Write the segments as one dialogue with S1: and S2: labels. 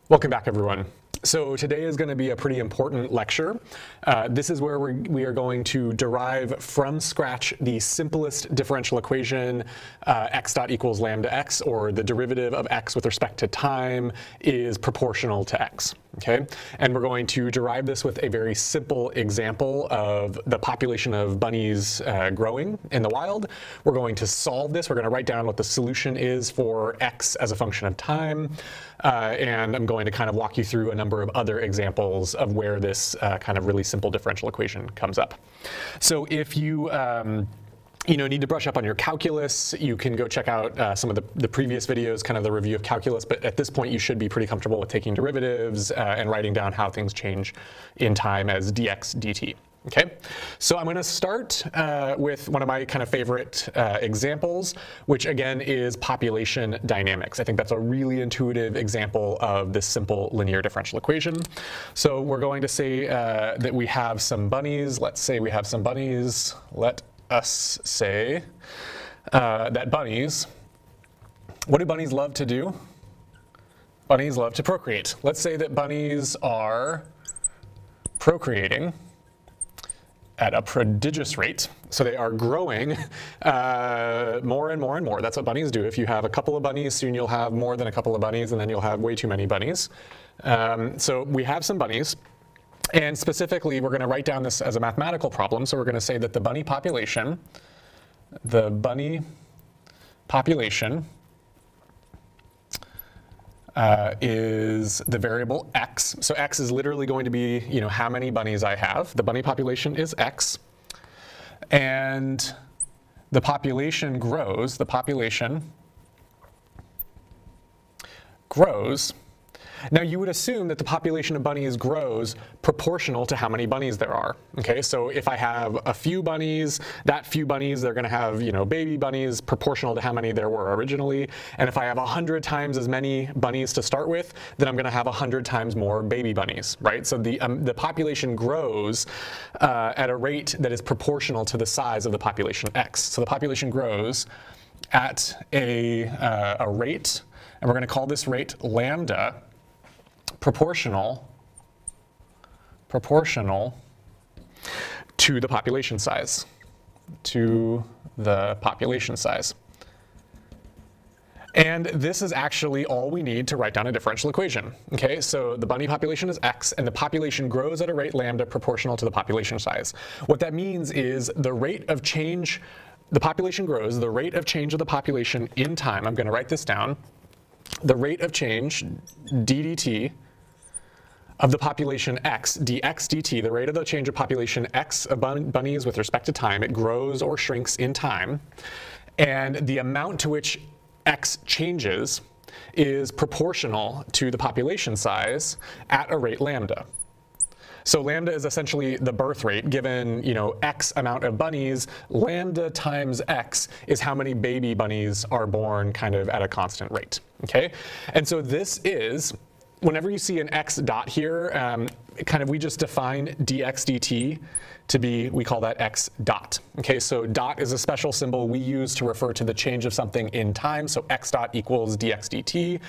S1: Welcome back, everyone. So today is going to be a pretty important lecture. This is where we are going to derive from scratch the simplest differential equation, x dot equals lambda x, or the derivative of x with respect to time is proportional to x. Okay, and we're going to derive this with a very simple example of the population of bunnies growing in the wild. We're going to solve this. We're going to write down what the solution is for x as a function of time, and I'm going to kind of walk you through a number of other examples of where this kind of really simple differential equation comes up. So if you need to brush up on your calculus, you can go check out some of the previous videos, kind of the review of calculus, but at this point you should be pretty comfortable with taking derivatives and writing down how things change in time as dx dt. Okay, so I'm going to start with one of my kind of favorite examples, which again is population dynamics. I think that's a really intuitive example of this simple linear differential equation. So we're going to say that we have some bunnies. Let's say we have some bunnies. Let us say that bunnies, what do bunnies love to do? Bunnies love to procreate. Let's say that bunnies are procreating at a prodigious rate. So they are growing more and more and more. That's what bunnies do. If you have a couple of bunnies, soon you'll have more than a couple of bunnies, and then you'll have way too many bunnies. So we have some bunnies. And specifically, we're going to write down this as a mathematical problem. So we're going to say that the bunny population is the variable x. So x is literally going to be, how many bunnies I have. The bunny population is x. And the population grows. The population grows. Now you would assume that the population of bunnies grows proportional to how many bunnies there are. Okay, so if I have a few bunnies, that few bunnies, they're going to have baby bunnies proportional to how many there were originally. And if I have 100 times as many bunnies to start with, then I'm going to have 100 times more baby bunnies, right? So the population grows at a rate that is proportional to the size of the population x. So the population grows at a rate, and we're going to call this rate lambda, proportional to the population size, And this is actually all we need to write down a differential equation. Okay, so the bunny population is x, and the population grows at a rate lambda proportional to the population size. What that means is the rate of change, the population grows, the rate of change of the population in time, I'm going to write this down, the rate of change, ddt, of the population x, dx dt, the rate of the change of population x of bunnies with respect to time, it grows or shrinks in time, and the amount to which x changes is proportional to the population size at a rate lambda. So lambda is essentially the birth rate. Given x amount of bunnies, lambda times x is how many baby bunnies are born kind of at a constant rate. Okay, and so this is, whenever you see an x dot here, we just define dx dt to be, we call that x dot. Okay, so dot is a special symbol we use to refer to the change of something in time. So x dot equals dx dt.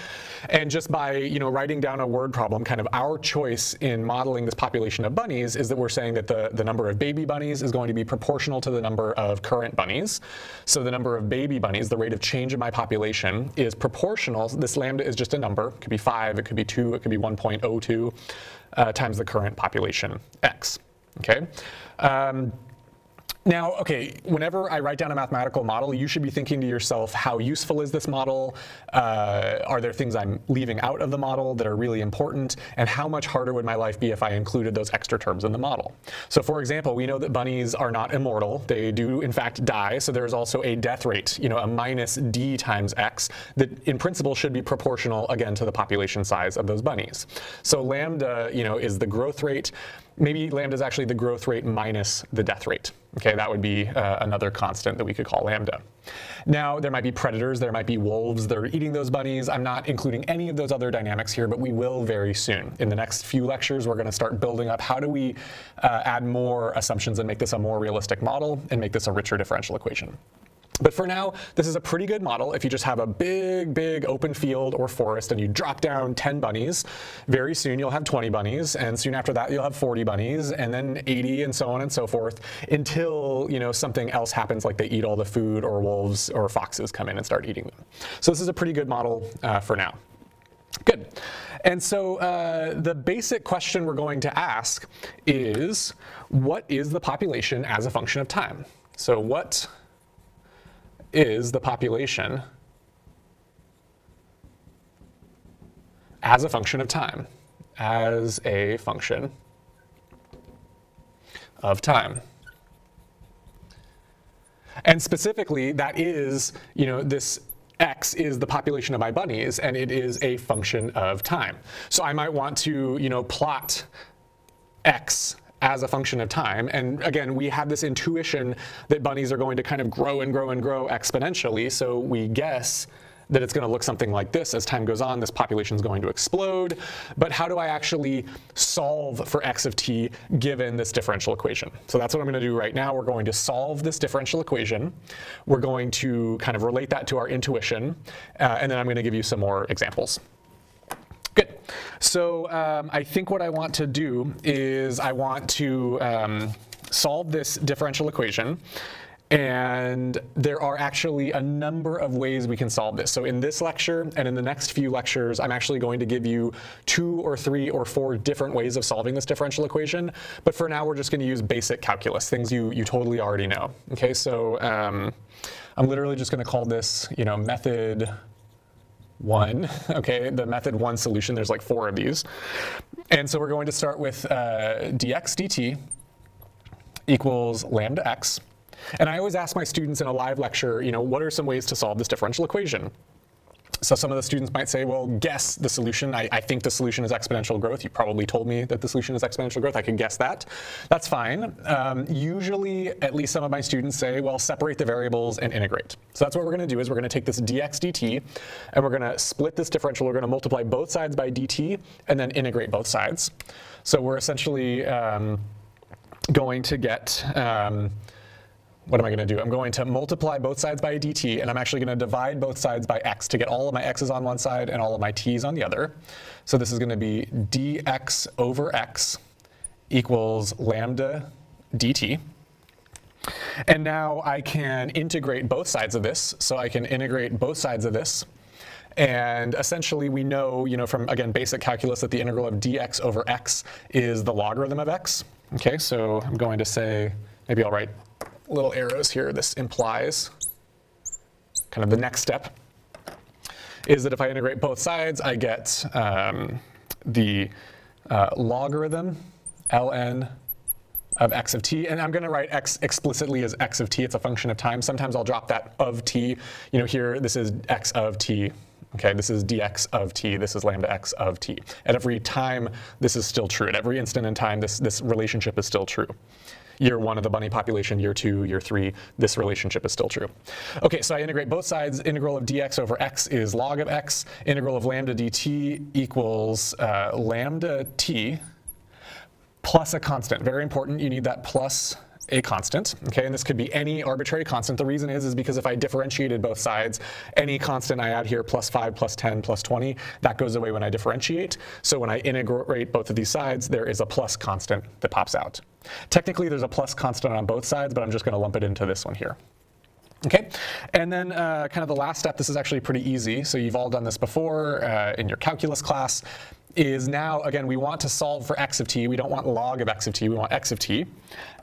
S1: And just by writing down a word problem, kind of our choice in modeling this population of bunnies is that we're saying that the number of baby bunnies is going to be proportional to the number of current bunnies. So the number of baby bunnies, the rate of change in my population, is proportional. This lambda is just a number. It could be 5, it could be 2, it could be 1.02 times the current population x. Okay. Now, whenever I write down a mathematical model, you should be thinking to yourself, how useful is this model? Are there things I'm leaving out of the model that are really important? And how much harder would my life be if I included those extra terms in the model? So for example, we know that bunnies are not immortal. They do, in fact, die. So there's also a death rate, a minus d times x, that in principle should be proportional, again, to the population size of those bunnies. So lambda, is the growth rate. Maybe lambda is actually the growth rate minus the death rate. Okay, that would be another constant that we could call lambda. Now, there might be predators, there might be wolves that are eating those bunnies. I'm not including any of those other dynamics here, but we will very soon. In the next few lectures, we're going to start building up how do we add more assumptions and make this a more realistic model and make this a richer differential equation. But for now, this is a pretty good model. If you just have a big open field or forest and you drop down 10 bunnies, very soon you'll have 20 bunnies, and soon after that you'll have 40 bunnies, and then 80, and so on and so forth, until something else happens, like they eat all the food, or wolves or foxes come in and start eating them. So this is a pretty good model for now. Good. And so the basic question we're going to ask is, what is the population as a function of time? So what is the population as a function of time? As a function of time. And specifically, that is, this x is the population of my bunnies, and it is a function of time. So I might want to, plot x as a function of time. And again, we have this intuition that bunnies are going to kind of grow and grow and grow exponentially. So we guess that it's going to look something like this. As time goes on, this population is going to explode. But how do I actually solve for x of t given this differential equation? So that's what I'm going to do right now. We're going to solve this differential equation. We're going to kind of relate that to our intuition. And then I'm going to give you some more examples. Good. So I think what I want to do is I want to solve this differential equation. And there are actually a number of ways we can solve this. So in this lecture and in the next few lectures, I'm actually going to give you 2 or 3 or 4 different ways of solving this differential equation. But for now, we're just going to use basic calculus, things you totally already know. Okay, so I'm literally just going to call this, method 1. Okay, the method 1 solution. There's like 4 of these. And so we're going to start with dx dt equals lambda x. And I always ask my students in a live lecture, what are some ways to solve this differential equation? So some of the students might say, well, guess the solution. I think the solution is exponential growth. You probably told me that the solution is exponential growth. I could guess that. That's fine. Usually, at least some of my students say, well, separate the variables and integrate. So that's what we're going to do is we're going to take this dx dt, and we're going to split this differential. We're going to multiply both sides by dt, and then integrate both sides. So we're essentially going to get what am I going to do? I'm going to multiply both sides by dt, and I'm actually going to divide both sides by x to get all of my x's on one side and all of my t's on the other. So this is going to be dx over x equals lambda dt. And now I can integrate both sides of this. So I can integrate both sides of this. And essentially, we know, from, again, basic calculus that the integral of dx over x is the logarithm of x. Okay, so I'm going to say, maybe I'll write little arrows here. This implies kind of the next step is that if I integrate both sides, I get the logarithm ln of x of t. And I'm going to write x explicitly as x of t. It's a function of time. Sometimes I'll drop that of t. Here, this is x of t. Okay, this is dx of t. This is lambda x of t. At every time, this is still true. At every instant in time, this relationship is still true. Year 1 of the bunny population, year 2, year 3, this relationship is still true. Okay, so I integrate both sides. Integral of dx over x is log of x. Integral of lambda dt equals lambda t plus a constant. Very important, you need that plus a constant. Okay, and this could be any arbitrary constant. The reason is because if I differentiated both sides, any constant I add here, plus 5, plus 10, plus 20, that goes away when I differentiate. So when I integrate both of these sides, there is a plus constant that pops out. Technically, there's a plus constant on both sides, but I'm just going to lump it into this one here. Okay, and then kind of the last step, this is actually pretty easy. So you've all done this before in your calculus class, is now, again, we want to solve for x of t. We don't want log of x of t. We want x of t.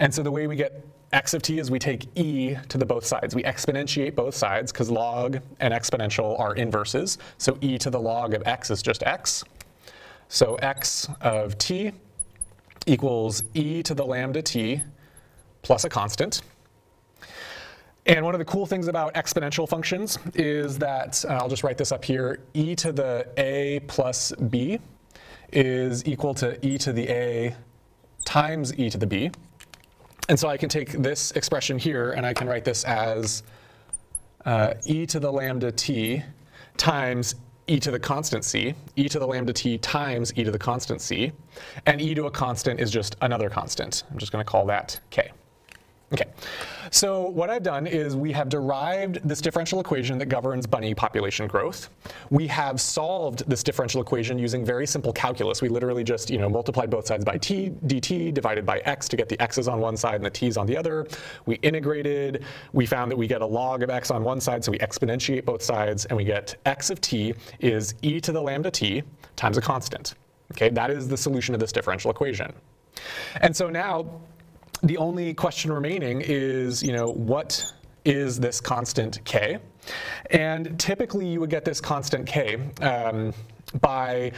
S1: And so the way we get x of t is we take e to the both sides. We exponentiate both sides because log and exponential are inverses. So e to the log of x is just x. So x of t equals e to the lambda t plus a constant. And one of the cool things about exponential functions is that, I'll just write this up here, e to the a plus b is equal to e to the a times e to the b. And so I can take this expression here and I can write this as e to the lambda t times e to the constant c, e to the lambda t times e to the constant c, and e to a constant is just another constant. I'm just going to call that k. Okay, so what I've done is we have derived this differential equation that governs bunny population growth. We have solved this differential equation using very simple calculus. We literally just multiplied both sides by t dt divided by x to get the x's on one side and the t's on the other. We integrated. We found that we get a log of x on one side, so we exponentiate both sides, and we get x of t is e to the lambda t times a constant. Okay, that is the solution of this differential equation. And so now, the only question remaining is, what is this constant k? And typically you would get this constant k by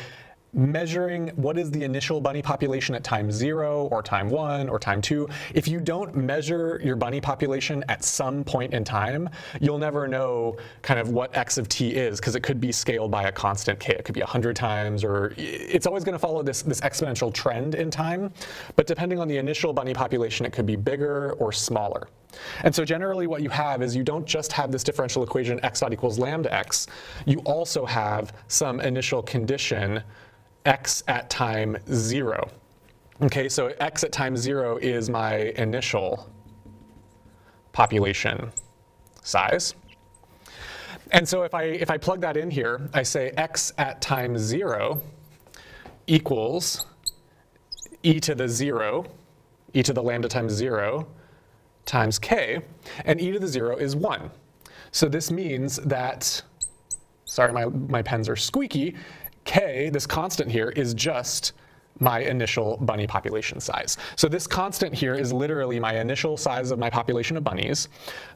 S1: measuring what is the initial bunny population at time 0 or time 1 or time 2. If you don't measure your bunny population at some point in time, you'll never know kind of what x of t is, because it could be scaled by a constant k. It could be 100 times, or it's always going to follow this exponential trend in time. But depending on the initial bunny population, it could be bigger or smaller. And so generally what you have is you don't just have this differential equation x dot equals lambda x. You also have some initial condition x at time 0. Okay, so x at time 0 is my initial population size. And so if I plug that in here, I say x at time 0 equals e to the 0, e to the lambda times 0 times k, and e to the 0 is 1. So this means that, sorry, my pens are squeaky, k, this constant here, is just my initial bunny population size. So this constant here is literally my initial size of my population of bunnies.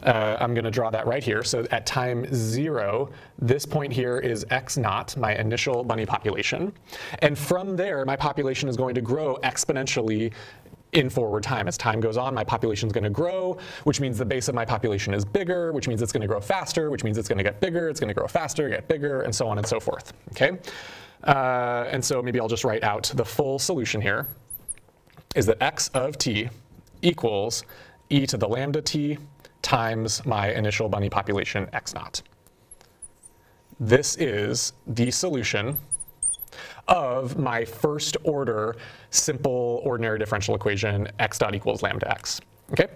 S1: I'm going to draw that right here. So at time 0, this point here is x naught, my initial bunny population. And from there, my population is going to grow exponentially in forward time. As time goes on, my population is going to grow, which means the base of my population is bigger, which means it's going to grow faster, which means it's going to get bigger, it's going to grow faster, get bigger, and so on and so forth. Okay? And so maybe I'll just write out the full solution here, is that x of t equals e to the lambda t times my initial bunny population x naught. This is the solution of my first order simple ordinary differential equation x dot equals lambda x. Okay?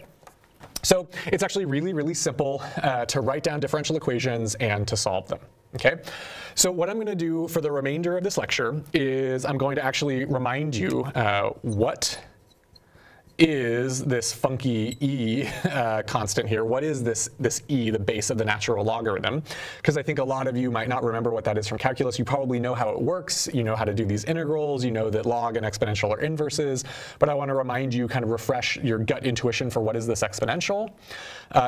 S1: So it's actually really, really simple to write down differential equations and to solve them. Okay? So what I'm going to do for the remainder of this lecture is I'm going to actually remind you what is this funky e constant here? What is this e, the base of the natural logarithm? Because I think a lot of you might not remember what that is from calculus. You probably know how it works. You know how to do these integrals. You know that log and exponential are inverses. But I want to remind you, kind of refresh your gut intuition for what is this exponential.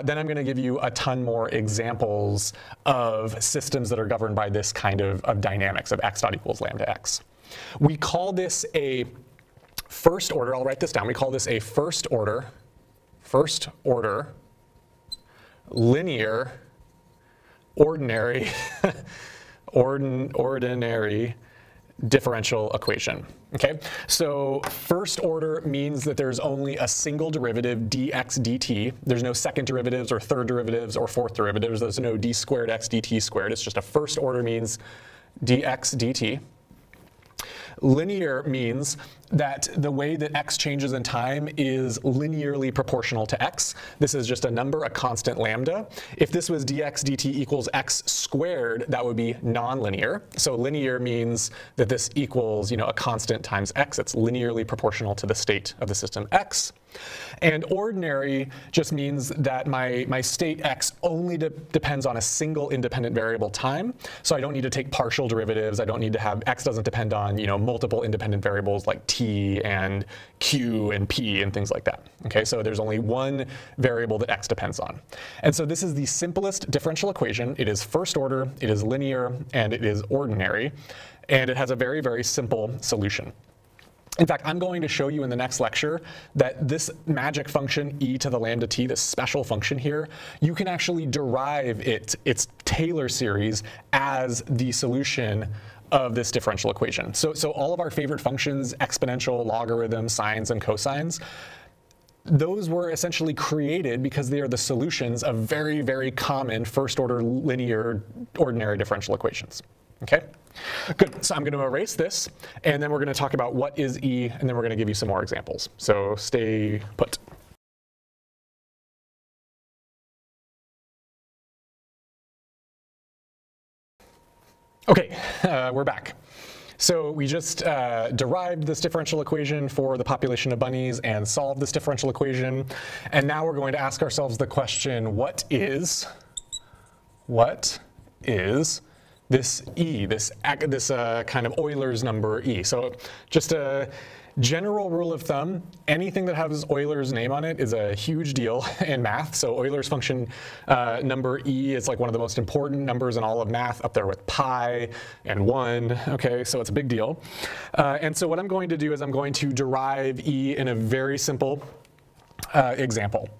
S1: Then I'm going to give you a ton more examples of systems that are governed by this kind of dynamics of x dot equals lambda x. We call this a first order, I'll write this down, we call this a first order linear ordinary differential equation. Okay, so first order means that there's only a single derivative, dx dt. There's no second derivatives or third derivatives or fourth derivatives. There's no d squared x dt squared. It's just a first order means dx dt. Linear means that the way that x changes in time is linearly proportional to x. This is just a number, a constant lambda. If this was dx dt equals x squared, that would be nonlinear. So linear means that this equals, a constant times x. It's linearly proportional to the state of the system x. And ordinary just means that my state x only depends on a single independent variable time. So I don't need to take partial derivatives. I don't need to have, x doesn't depend on multiple independent variables like t and q and p and things like that. Okay, so there's only one variable that x depends on. And so this is the simplest differential equation. It is first order, it is linear, and it is ordinary. And it has a very, very simple solution. In fact, I'm going to show you in the next lecture that this magic function e to the lambda t, this special function here, you can actually derive its Taylor series as the solution of this differential equation. So all of our favorite functions, exponential, logarithm, sines, and cosines, those were essentially created because they are the solutions of very, very common first-order linear ordinary differential equations. Okay? Good. So I'm going to erase this, and then we're going to talk about what is E, and then we're going to give you some more examples. So stay put. Okay, we're back. So we just derived this differential equation for the population of bunnies and solved this differential equation. And now we're going to ask ourselves the question, what is this E, this kind of Euler's number E? So just a general rule of thumb, anything that has Euler's name on it is a huge deal in math. So Euler's function number E is like one of the most important numbers in all of math, up there with pi and 1. Okay, so it's a big deal. And so what I'm going to do is I'm going to derive E in a very simple example.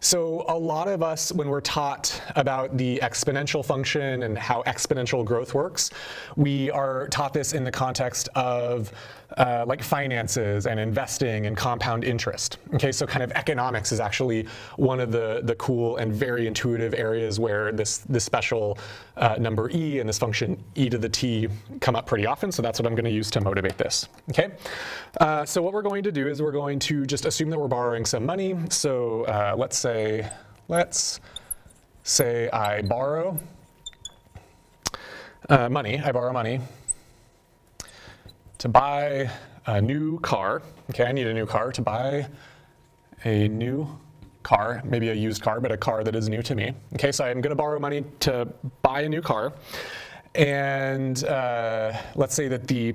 S1: So a lot of us, when we're taught about the exponential function and how exponential growth works, we are taught this in the context of like finances and investing and compound interest. Okay, so kind of economics is actually one of the cool and very intuitive areas where this special number E and this function e to the t come up pretty often. So that's what I'm going to use to motivate this. Okay, so what we're going to do is we're going to just assume that we're borrowing some money. So let's say I borrow money. I borrow money to buy a new car. Okay, I need a new car to buy a new car, maybe a used car, but a car that is new to me. Okay, so I'm going to borrow money to buy a new car. And let's say that the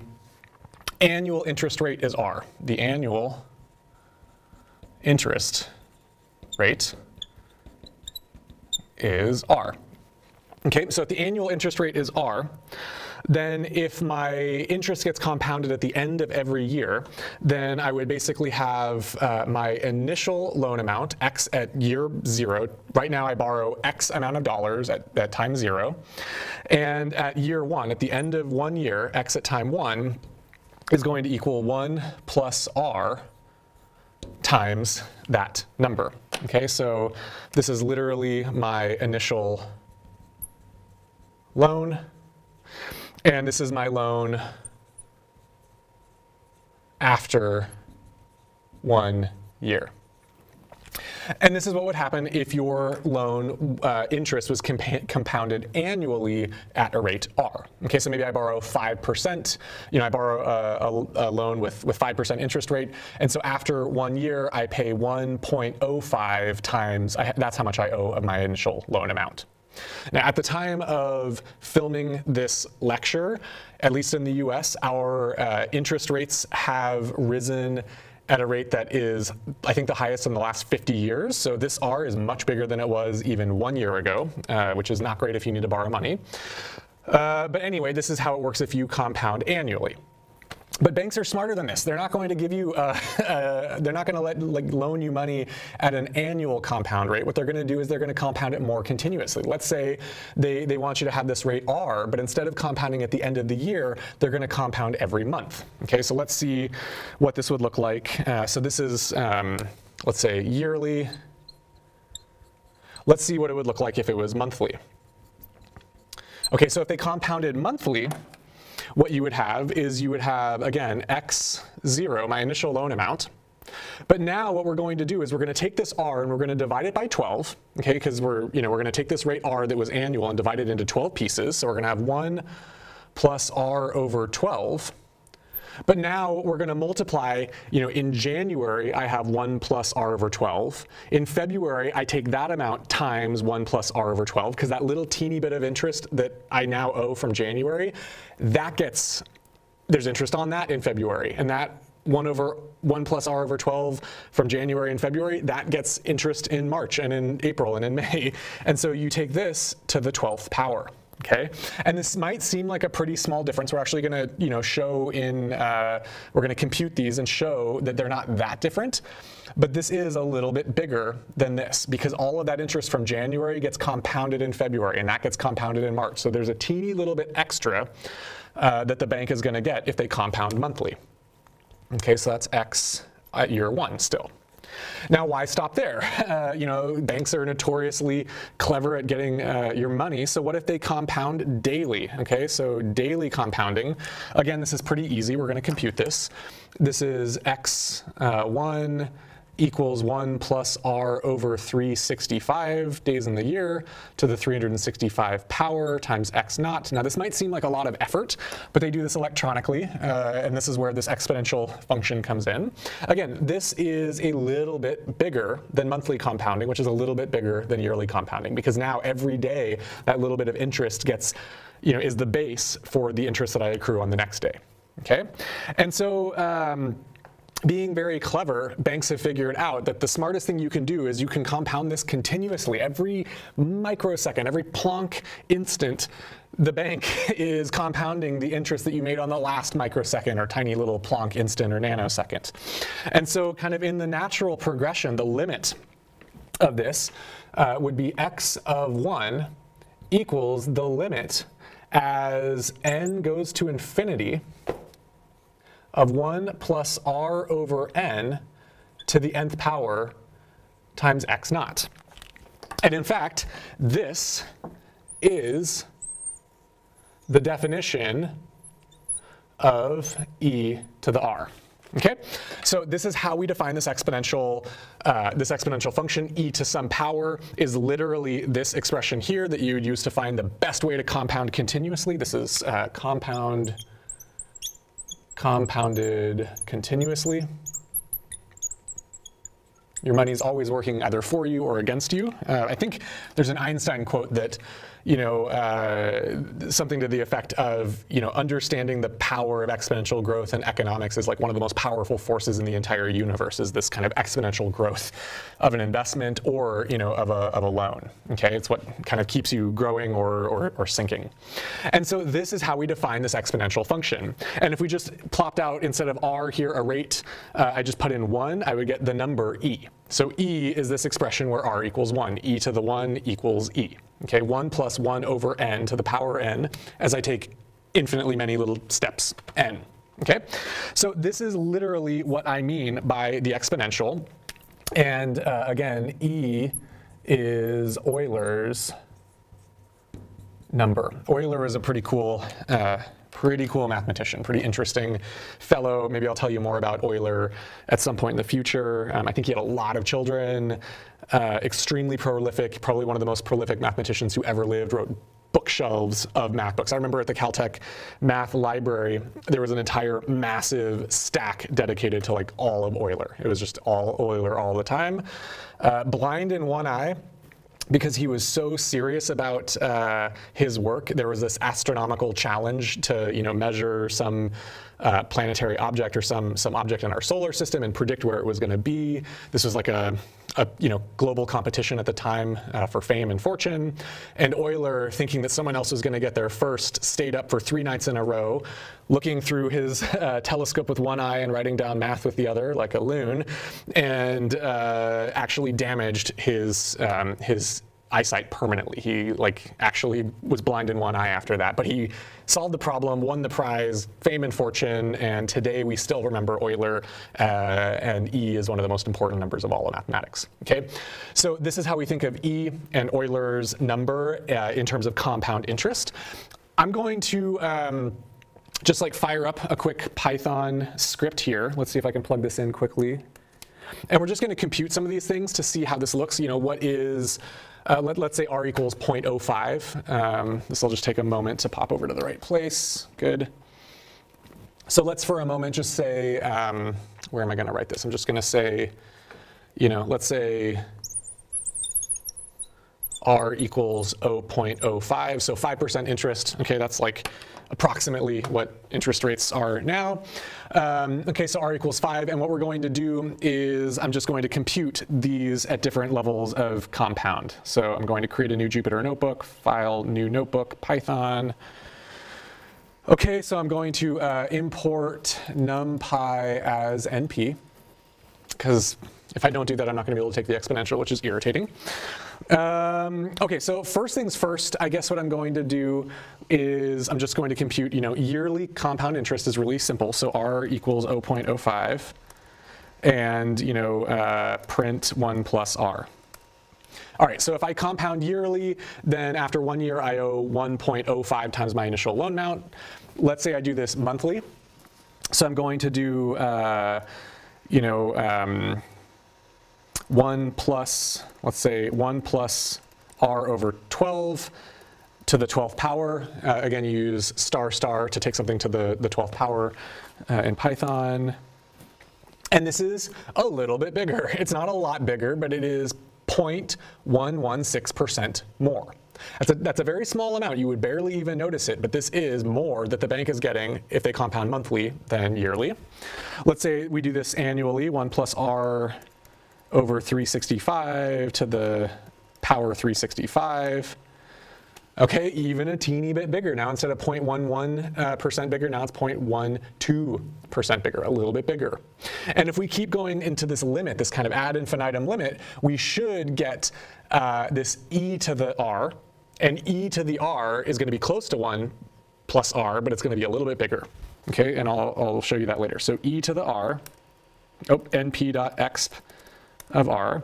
S1: annual interest rate is R. The annual interest rate is R. Okay, so if the annual interest rate is R, then if my interest gets compounded at the end of every year, then I would basically have my initial loan amount, X at year 0. Right now I borrow X amount of dollars at time 0. And at year 1, at the end of 1 year, X at time 1 is going to equal 1 plus R times that number. Okay, so this is literally my initial loan, and this is my loan after 1 year. And this is what would happen if your loan interest was compounded annually at a rate R. Okay, so maybe I borrow 5%. You know, I borrow a loan with 5% interest rate, and so after 1 year, I pay 1.05 times. That's how much I owe of my initial loan amount. Now, at the time of filming this lecture, at least in the US, our interest rates have risen at a rate that is, I think, the highest in the last 50 years. So this R is much bigger than it was even 1 year ago, which is not great if you need to borrow money. But anyway, this is how it works if you compound annually. But banks are smarter than this. They're not going to give you, they're not going to loan you money at an annual compound rate. What they're going to do is they're going to compound it more continuously. Let's say they want you to have this rate R, but instead of compounding at the end of the year, they're going to compound every month. Okay, so let's see what this would look like. So this is, let's say, yearly. Let's see what it would look like if it was monthly. Okay, so if they compounded monthly, what you would have is you would have, again, x0, my initial loan amount. But now what we're going to do is we're going to take this R and we're going to divide it by 12, okay, because we're going to take this rate R that was annual and divide it into 12 pieces. So we're going to have 1 plus R over 12. But now we're going to multiply, in January, I have 1 plus R over 12. In February, I take that amount times 1 plus R over 12, because that little teeny bit of interest that I now owe from January, there's interest on that in February. And that 1 plus R over 12 from January and February, that gets interest in March and in April and in May. And so you take this to the 12th power. Okay, and this might seem like a pretty small difference. We're actually going to, show in, we're going to compute these and show that they're not that different. But this is a little bit bigger than this, because all of that interest from January gets compounded in February, and that gets compounded in March. So there's a teeny little bit extra that the bank is going to get if they compound monthly. Okay, so that's X at year 1 still. Now, why stop there? Banks are notoriously clever at getting your money. So what if they compound daily? Okay, so daily compounding. Again, this is pretty easy. We're going to compute this. This is x1 equals 1 plus r over 365 days in the year to the 365 power times x naught. Now this might seem like a lot of effort, but they do this electronically, and this is where this exponential function comes in. Again, this is a little bit bigger than monthly compounding, which is a little bit bigger than yearly compounding, because now every day that little bit of interest gets, is the base for the interest that I accrue on the next day. Okay, and so being very clever, banks have figured out that the smartest thing you can do is you can compound this continuously. Every microsecond, every Planck instant, the bank is compounding the interest that you made on the last microsecond or tiny little Planck instant or nanosecond. And so kind of in the natural progression, the limit of this would be x of 1 equals the limit as n goes to infinity of 1 plus r over n to the nth power times x naught. And in fact, this is the definition of e to the r. Okay, so this is how we define this exponential function. E to some power is literally this expression here that you would use to find the best way to compound continuously. This is compounded continuously. Your money is always working either for you or against you. I think there's an Einstein quote that, something to the effect of, understanding the power of exponential growth in economics is like one of the most powerful forces in the entire universe, is this kind of exponential growth of an investment or, of a loan. Okay, it's what kind of keeps you growing or sinking. And so this is how we define this exponential function. And if we just plopped out, instead of r here, a rate, I just put in 1, I would get the number e. So e is this expression where r equals 1. E to the 1 equals e. Okay, 1 plus 1 over n to the power n as I take infinitely many little steps n. Okay, so this is literally what I mean by the exponential. And again, e is Euler's number. Euler is a pretty cool mathematician, pretty interesting fellow. Maybe I'll tell you more about Euler at some point in the future. I think he had a lot of children, extremely prolific, probably one of the most prolific mathematicians who ever lived, wrote bookshelves of math books. I remember at the Caltech math library, there was an entire massive stack dedicated to like all of Euler. It was just all Euler all the time. Blind in one eye, because he was so serious about his work. There was this astronomical challenge to measure some planetary object or some object in our solar system and predict where it was going to be. This was like a global competition at the time for fame and fortune. And Euler, thinking that someone else was going to get there first, stayed up for 3 nights in a row, looking through his telescope with one eye and writing down math with the other, like a loon, and actually damaged his eyesight permanently. He actually was blind in one eye after that, but he solved the problem, won the prize, fame and fortune, and today we still remember Euler, and E is one of the most important numbers of all of mathematics. Okay, so this is how we think of E and Euler's number in terms of compound interest. I'm going to just fire up a quick Python script here. Let's see if I can plug this in quickly. And we're just going to compute some of these things to see how this looks. What is, let's say r equals 0.05. This will just take a moment to pop over to the right place. Good. So let's for a moment just say, where am I going to write this? I'm just going to say, let's say r equals 0.05, so 5% interest. Okay, that's approximately what interest rates are now. Okay, so r equals 5, and what we're going to do is I'm just going to compute these at different levels of compound. So I'm going to create a new Jupyter notebook, file, new notebook, Python. Okay, so I'm going to import numpy as np, because if I don't do that, I'm not going to be able to take the exponential, which is irritating. Okay, so first things first, I guess what I'm going to do is I'm just going to compute, yearly compound interest is really simple. So r equals 0.05, and, print 1 plus r. All right, so if I compound yearly, then after 1 year, I owe 1.05 times my initial loan amount. Let's say I do this monthly. So I'm going to do, 1 plus, let's say 1 plus r over 12 to the 12th power. Again, you use star star to take something to the 12th power in Python. And this is a little bit bigger. It's not a lot bigger, but it is 0.116% more. That's a very small amount. You would barely even notice it, but this is more that the bank is getting if they compound monthly than yearly. Let's say we do this annually, 1 plus r over 365 to the power 365. Okay, even a teeny bit bigger. Now instead of 0.11% bigger, now it's 0.12% bigger, a little bit bigger. And if we keep going into this limit, this kind of ad infinitum limit, we should get this e to the r, and e to the r is going to be close to 1 plus r, but it's going to be a little bit bigger. Okay, and I'll show you that later. So e to the r, np.exp of r.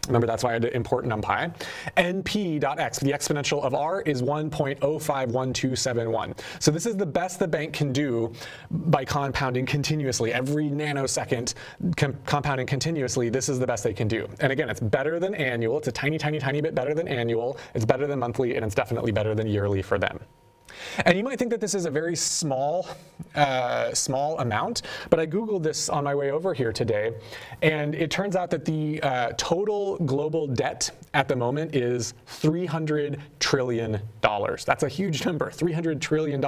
S1: Remember, that's why I had to import numpy. np.x, the exponential of r, is 1.051271. So this is the best the bank can do by compounding continuously. Every nanosecond compounding continuously, this is the best they can do. And again, it's better than annual. It's a tiny, tiny, tiny bit better than annual. It's better than monthly, and it's definitely better than yearly for them. And you might think that this is a very small amount, but I Googled this on my way over here today, and it turns out that the total global debt at the moment is $300 trillion. That's a huge number, $300 trillion.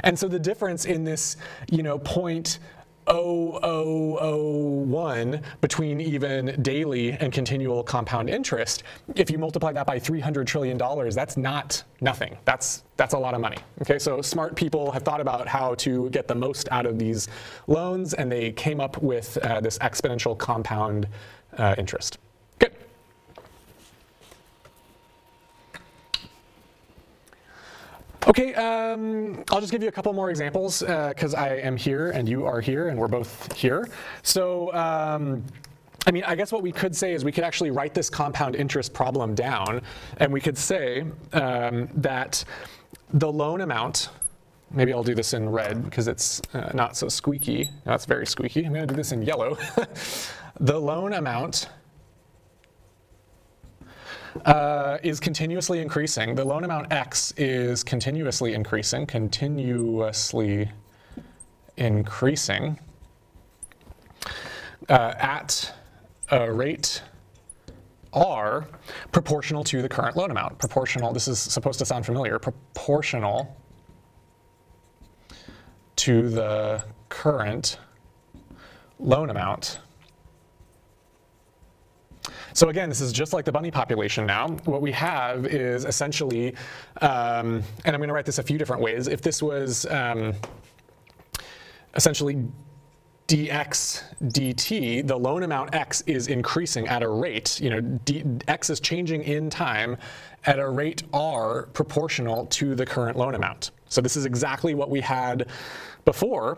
S1: And so the difference in this, 0.0001 between even daily and continual compound interest, if you multiply that by $300 trillion, that's not nothing. That's a lot of money. Okay, so smart people have thought about how to get the most out of these loans, and they came up with this exponential compound interest. Good. Okay, I'll just give you a couple more examples because I am here and you are here and we're both here. So, I mean, I guess what we could say is we could actually write this compound interest problem down, and we could say that the loan amount, maybe I'll do this in red because it's not so squeaky. No, that's very squeaky. I'm going to do this in yellow. The loan amount is continuously increasing. The loan amount X is continuously increasing, at a rate R proportional to the current loan amount. Proportional, this is supposed to sound familiar, proportional to the current loan amount. So again, this is just like the bunny population now. What we have is essentially, and I'm going to write this a few different ways. If this was essentially dx dt, the loan amount x is increasing at a rate, x is changing in time at a rate r proportional to the current loan amount. So this is exactly what we had before.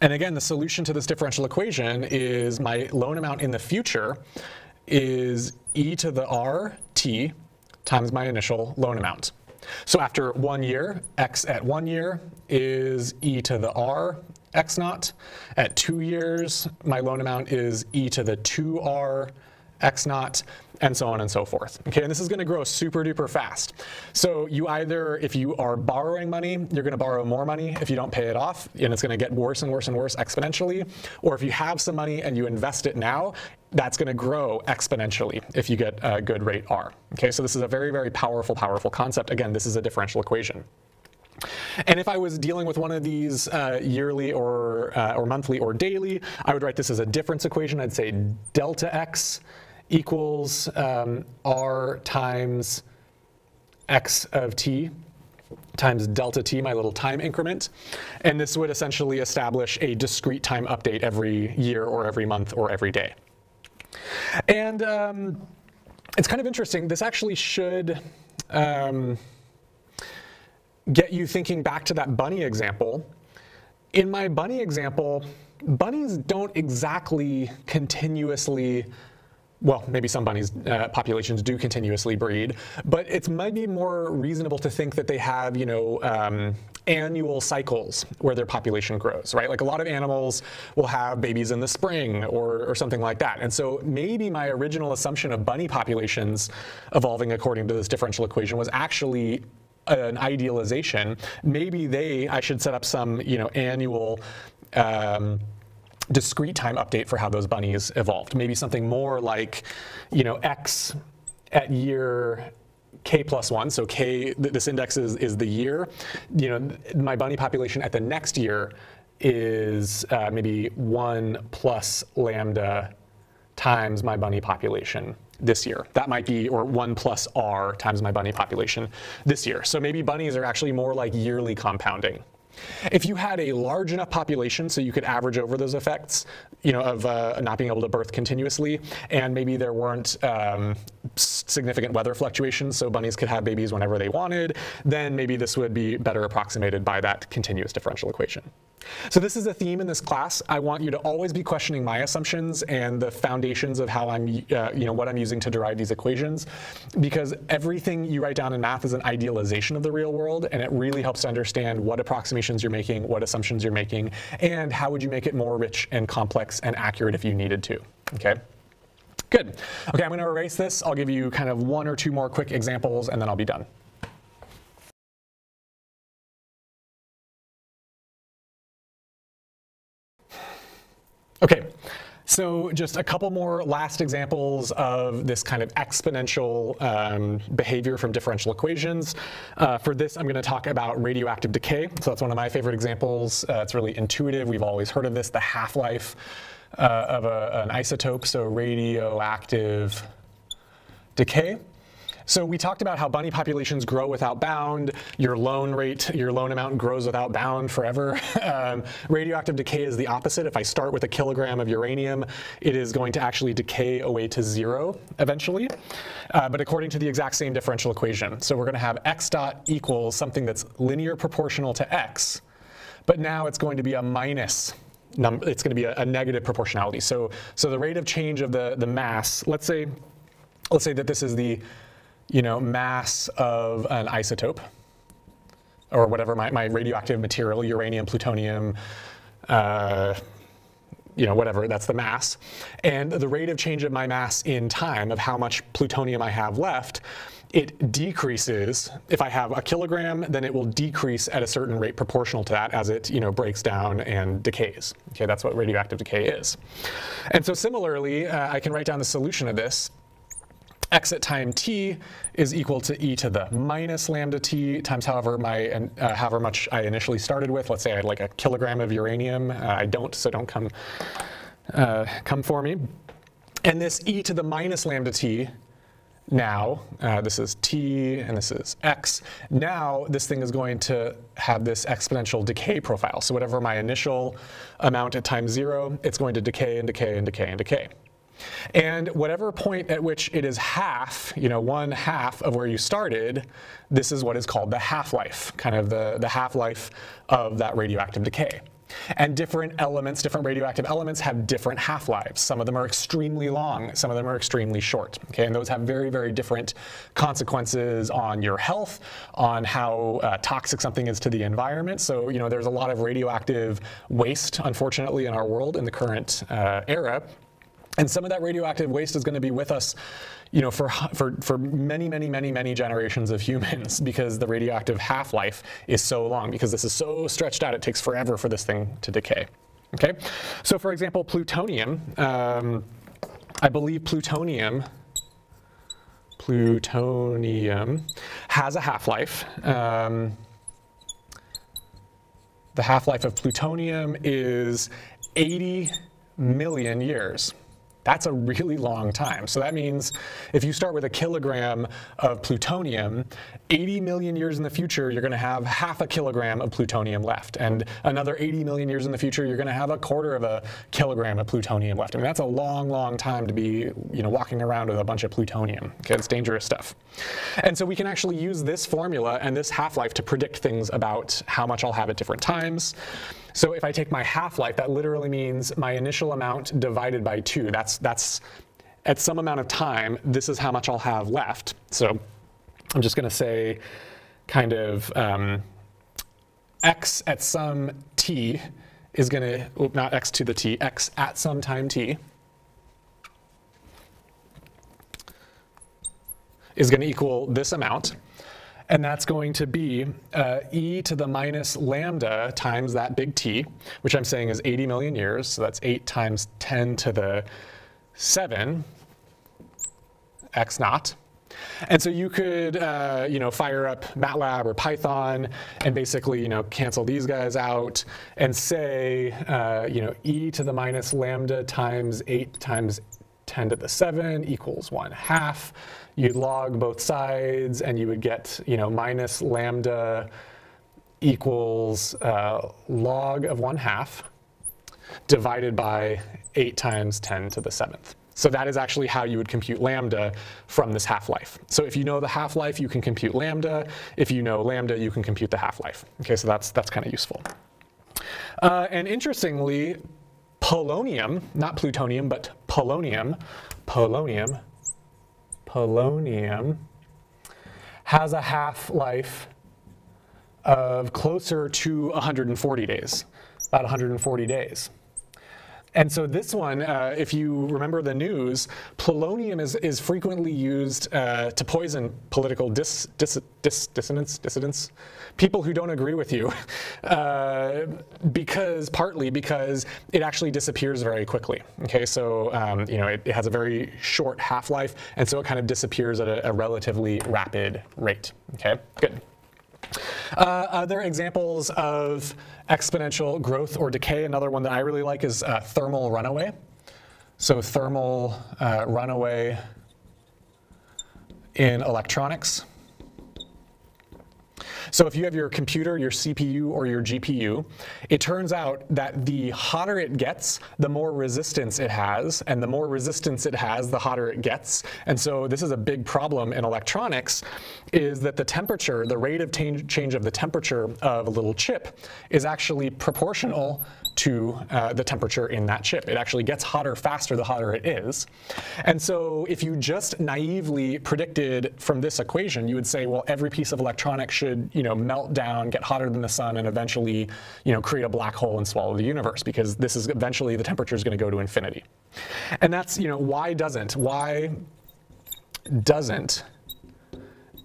S1: And again, the solution to this differential equation is my loan amount in the future is e to the r t times my initial loan amount. So after 1 year, x at 1 year is e to the r x naught. At 2 years, my loan amount is e to the 2r x naught, and so on and so forth. Okay, and this is going to grow super duper fast. So you either, if you are borrowing money, you're going to borrow more money if you don't pay it off, and it's going to get worse and worse and worse exponentially. Or if you have some money and you invest it now, that's going to grow exponentially if you get a good rate R. Okay, so this is a very, very powerful, powerful concept. Again, this is a differential equation. And if I was dealing with one of these yearly or monthly or daily, I would write this as a difference equation. I'd say delta x equals r times x of t times delta t, my little time increment. And this would essentially establish a discrete time update every year or every month or every day. And it's kind of interesting. This actually should get you thinking back to that bunny example. In my bunny example, bunnies don't exactly continuously, well, maybe some bunnies populations do continuously breed, but it's maybe more reasonable to think that they have, annual cycles where their population grows, right? Like a lot of animals will have babies in the spring or something like that. And so maybe my original assumption of bunny populations evolving according to this differential equation was actually an idealization. Maybe I should set up some, annual discrete time update for how those bunnies evolved. Maybe something more like, X at year k plus 1, so k, this index is the year. My bunny population at the next year is maybe 1 plus lambda times my bunny population this year. That might be, or 1 plus r times my bunny population this year. So maybe bunnies are actually more like yearly compounding. If you had a large enough population so you could average over those effects, of not being able to birth continuously, and maybe there weren't significant weather fluctuations, so bunnies could have babies whenever they wanted, then maybe this would be better approximated by that continuous differential equation. So this is a theme in this class. I want you to always be questioning my assumptions and the foundations of how I'm, what I'm using to derive these equations, because everything you write down in math is an idealization of the real world, and it really helps to understand what approximations you're making, what assumptions you're making, and how would you make it more rich and complex and accurate if you needed to. Okay. Good. Okay, I'm going to erase this. I'll give you kind of 1 or 2 more quick examples, and then I'll be done. Okay, so just a couple more last examples of this kind of exponential behavior from differential equations. For this, I'm going to talk about radioactive decay. So that's one of my favorite examples. It's really intuitive. We've always heard of this, the half-life of an isotope, so radioactive decay. So we talked about how bunny populations grow without bound. Your loan amount grows without bound forever. Radioactive decay is the opposite. If I start with a kilogram of uranium, it is going to actually decay away to 0 eventually, but according to the exact same differential equation. So we're going to have x dot equals something that's linear proportional to x, but now it's going to be a minus number. It's going to be a negative proportionality. So the rate of change of the mass, let's say that this is the mass of an isotope, or whatever my radioactive material, uranium, plutonium, whatever, that's the mass. And the rate of change of my mass in time, of how much plutonium I have left, it decreases. If I have a kilogram, then it will decrease at a certain rate proportional to that as it breaks down and decays. Okay, that's what radioactive decay is. And so similarly, I can write down the solution of this. X at time t is equal to e to the minus lambda t times however much I initially started with. Let's say I had like a kilogram of uranium. I don't, so don't come for me. And this e to the minus lambda t, now, this is t and this is x. Now this thing is going to have this exponential decay profile. So whatever my initial amount at time 0, it's going to decay and decay and decay and decay. And whatever point at which it is half, 1/2 of where you started, this is what is called the half-life, kind of the half-life of that radioactive decay. And different radioactive elements have different half-lives. Some of them are extremely long, some of them are extremely short. Okay, and those have very, very different consequences on your health, on how toxic something is to the environment. So, there's a lot of radioactive waste, unfortunately, in our world in the current era. And some of that radioactive waste is going to be with us, for many, many, many, many generations of humans, because the radioactive half-life is so long, because this is so stretched out, it takes forever for this thing to decay. Okay, so for example, plutonium, I believe plutonium has a half-life. The half-life of plutonium is 80 million years. That's a really long time. So that means if you start with a kilogram of plutonium, 80 million years in the future, you're going to have half a kilogram of plutonium left. And another 80 million years in the future, you're going to have 1/4 of a kilogram of plutonium left. I mean, that's a long, long time to be walking around with a bunch of plutonium. Okay, it's dangerous stuff. And so we can actually use this formula and this half-life to predict things about how much I'll have at different times. So if I take my half-life, that literally means my initial amount divided by 2. That's at some amount of time, this is how much I'll have left. So I'm just going to say kind of x at some t is going to, not x to the t, x at some time t is going to equal this amount. And that's going to be e to the minus lambda times that big T, which I'm saying is 80 million years. So that's 8 times 10 to the 7 x naught. And so you could, fire up MATLAB or Python and basically, cancel these guys out and say, e to the minus lambda times 8 times 10 to the 7 equals 1/2. You'd log both sides, and you would get, minus lambda equals log of 1/2 divided by 8 times 10 to the 7th. So that is actually how you would compute lambda from this half-life. So if you know the half-life, you can compute lambda. If you know lambda, you can compute the half-life. Okay, so that's kind of useful. And interestingly, polonium, not plutonium, but polonium has a half-life of closer to 140 days, about 140 days. And so this one, if you remember the news, polonium is frequently used to poison political dissidents, people who don't agree with you, partly because it actually disappears very quickly. Okay, so it has a very short half-life, and so it kind of disappears at a relatively rapid rate. Okay, good. Other examples of exponential growth or decay, another one that I really like is thermal runaway. So thermal runaway in electronics. So if you have your computer, your CPU, or your GPU, it turns out that the hotter it gets, the more resistance it has, and the more resistance it has, the hotter it gets. And so this is a big problem in electronics, is that the temperature, the rate of change of the temperature of a little chip is actually proportional to the temperature in that chip. It actually gets hotter faster the hotter it is. And so if you just naively predicted from this equation, you would say, well, every piece of electronics should melt down, get hotter than the sun, and eventually create a black hole and swallow the universe, because this is eventually the temperature is going to go to infinity. And that's why doesn't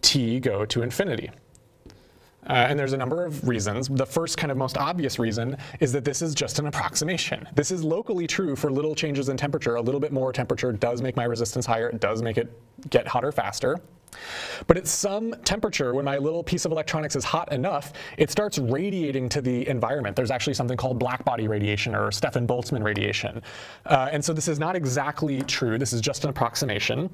S1: T go to infinity? And there's a number of reasons. The first kind of most obvious reason is that this is just an approximation. This is locally true for little changes in temperature. A little bit more temperature does make my resistance higher. It does make it get hotter faster. But at some temperature, when my little piece of electronics is hot enough, it starts radiating to the environment. There's actually something called blackbody radiation or Stefan-Boltzmann radiation. And so this is not exactly true. This is just an approximation.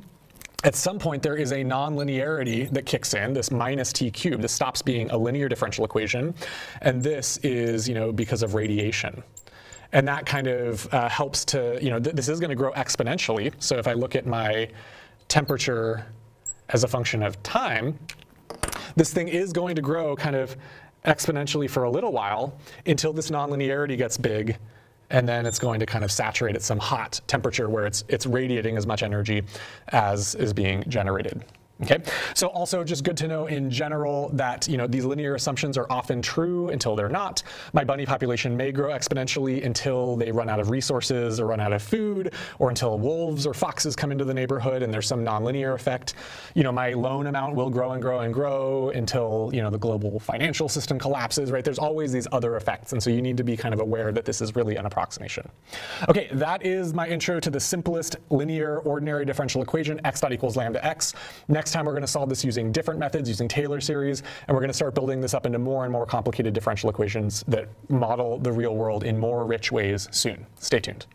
S1: At some point, there is a nonlinearity that kicks in, this minus t cubed. This stops being a linear differential equation. And this is because of radiation. And that kind of helps to, this is going to grow exponentially. So if I look at my temperature as a function of time, this thing is going to grow kind of exponentially for a little while until this nonlinearity gets big, and then it's going to kind of saturate at some hot temperature where it's radiating as much energy as is being generated. Okay, so also just good to know in general that these linear assumptions are often true until they're not. My bunny population may grow exponentially until they run out of resources or run out of food, or until wolves or foxes come into the neighborhood and there's some nonlinear effect. My loan amount will grow and grow and grow until the global financial system collapses, right? There's always these other effects, and so you need to be kind of aware that this is really an approximation. Okay, that is my intro to the simplest linear ordinary differential equation, x dot equals lambda x. Next time we're going to solve this using different methods, using Taylor series, and we're going to start building this up into more and more complicated differential equations that model the real world in more rich ways soon. Stay tuned.